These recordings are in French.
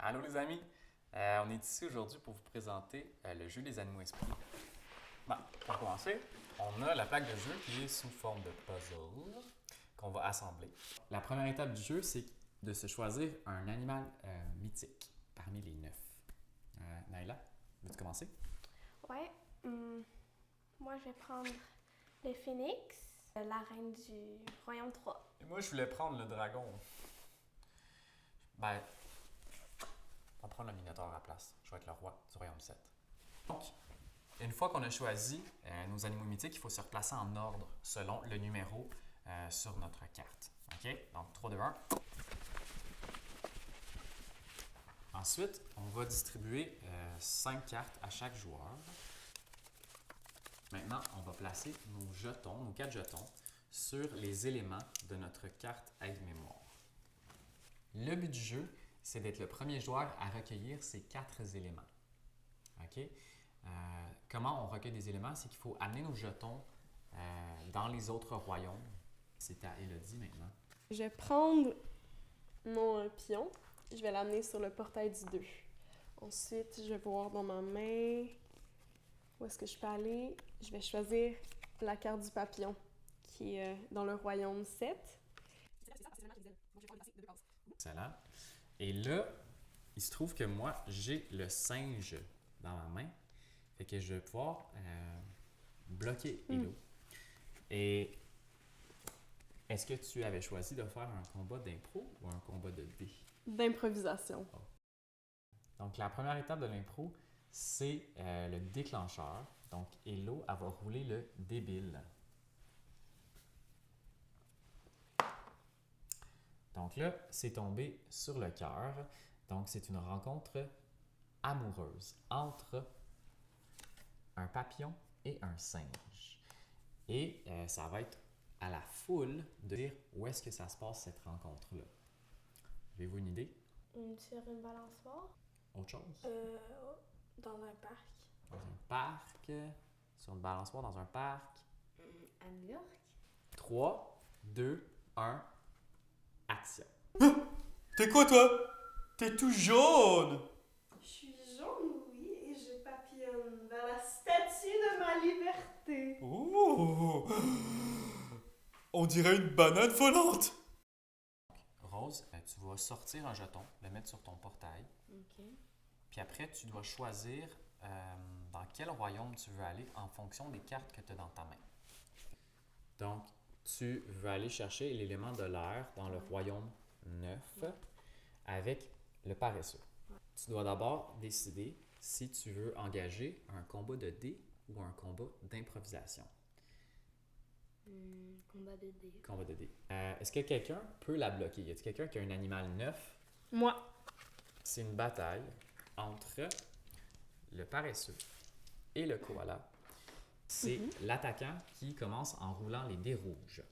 Allô les amis, on est ici aujourd'hui pour vous présenter le jeu des animaux esprits. Bon, pour commencer, on a la plaque de jeu qui est sous forme de puzzle qu'on va assembler. La première étape du jeu, c'est de se choisir un animal mythique parmi les 9. Naila, veux-tu commencer? Ouais. Moi, je vais prendre le phénix, la reine du royaume 3. Et moi, je voulais prendre le dragon. Ben, on va prendre le minotaure à la place. Je vais être le roi du royaume 7. Donc, une fois qu'on a choisi nos animaux mythiques, il faut se replacer en ordre selon le numéro sur notre carte. OK? Donc, 3, 2, 1. Ensuite, on va distribuer 5 cartes à chaque joueur. Maintenant, on va placer nos jetons, nos 4 jetons, sur les éléments de notre carte aide-mémoire. Le but du jeu, c'est d'être le premier joueur à recueillir ces 4 éléments. OK? Comment on recueille des éléments? C'est qu'il faut amener nos jetons dans les autres royaumes. C'est à Élodie maintenant. Je vais prendre mon pion. Je vais l'amener sur le portail du 2. Ensuite, je vais voir dans ma main où est-ce que je peux aller. Je vais choisir la carte du papillon qui est dans le royaume 7. Excellent. Et là, il se trouve que moi, j'ai le singe dans ma main. Fait que je vais pouvoir bloquer Elo. Et est-ce que tu avais choisi de faire un combat d'impro ou un combat de dés? D'improvisation. Donc, la première étape de l'impro, c'est le déclencheur. Donc, Elo, elle va rouler le débile. Donc là, c'est tombé sur le cœur. Donc, c'est une rencontre amoureuse entre un papillon et un singe. Et ça va être à la foule de dire où est-ce que ça se passe cette rencontre-là. Avez-vous une idée? Sur une balançoire. Autre chose? Dans un parc. Dans un parc, sur une balançoire, dans un parc. À New York. 3, 2, 1, action. T'es quoi, toi? T'es tout jaune! Je suis jaune, oui, et je papillonne vers la statue de ma liberté. Oh! On dirait une banane volante! Rose, tu vas sortir un jeton, le mettre sur ton portail. OK. Puis après, tu dois choisir dans quel royaume tu veux aller en fonction des cartes que tu as dans ta main. Donc, tu veux aller chercher l'élément de l'air dans le royaume 9 avec le paresseux. Tu dois d'abord décider si tu veux engager un combat de dés ou un combat d'improvisation. Combat de dés. Combat de dés. Est-ce que quelqu'un peut la bloquer? Y a-t-il quelqu'un qui a un animal 9? Moi. C'est une bataille entre le paresseux et le koala. C'est l'attaquant qui commence en roulant les dés rouges.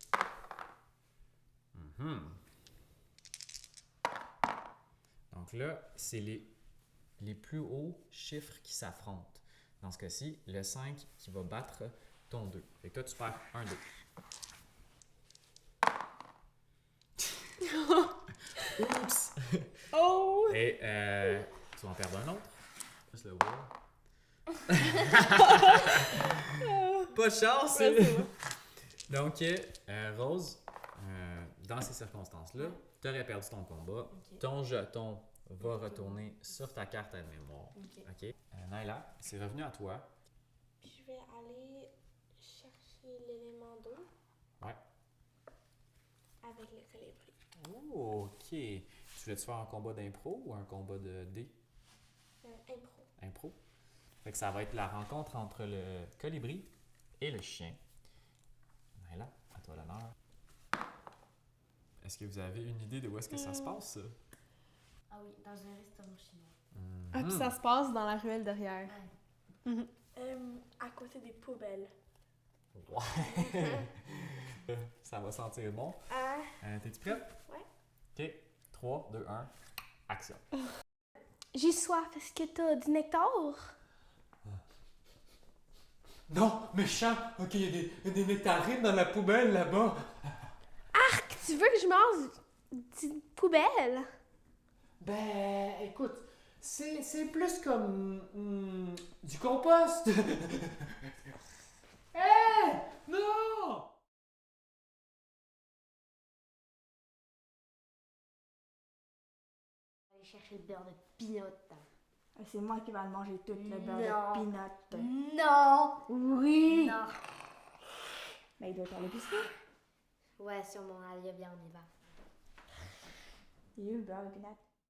Donc là, c'est les plus hauts chiffres qui s'affrontent. Dans ce cas-ci, le 5 qui va battre ton 2. Fait que toi, tu perds un 2. Oups! Oh! Et tu vas en perdre un autre. Juste le voir. Pas de chance! Ouais, c'est bon. Donc, Rose, dans ces circonstances-là, tu aurais perdu ton combat. OK. Ton jeton va retourner sur ta carte à mémoire. OK. OK? Naila, c'est revenu à toi. Je vais aller chercher l'élément 2. Ouais. Avec le colibri. Oh, OK. Tu voulais-tu faire un combat d'impro ou un combat de dés? Impro. Impro. Fait que ça va être la rencontre entre le colibri et le chien. Naila, à toi l'honneur. Est-ce que vous avez une idée de où est-ce que ça se passe, ça? Ah oui, dans un restaurant chinois. Ah, puis ça se passe dans la ruelle derrière. Ouais. À côté des poubelles. Ouais. Ça va sentir bon. T'es-tu prêt? Ouais. OK. 3, 2, 1, action. J'ai soif. Est-ce que t'as du nectar? Non, méchant! Ok, il y a des nectarines dans la poubelle là-bas. Tu veux que je mange d'une poubelle? Ben, écoute, c'est plus comme du compost. Hé! Non! Aller chercher le beurre de pinot. C'est moi qui vais le manger tout le beurre Non. de peanut. Non! Oui! Non! Mais il doit être à l'épicerie. Ouais, sûrement. Allez, viens, on y va. Il y a eu le beurre de peanut.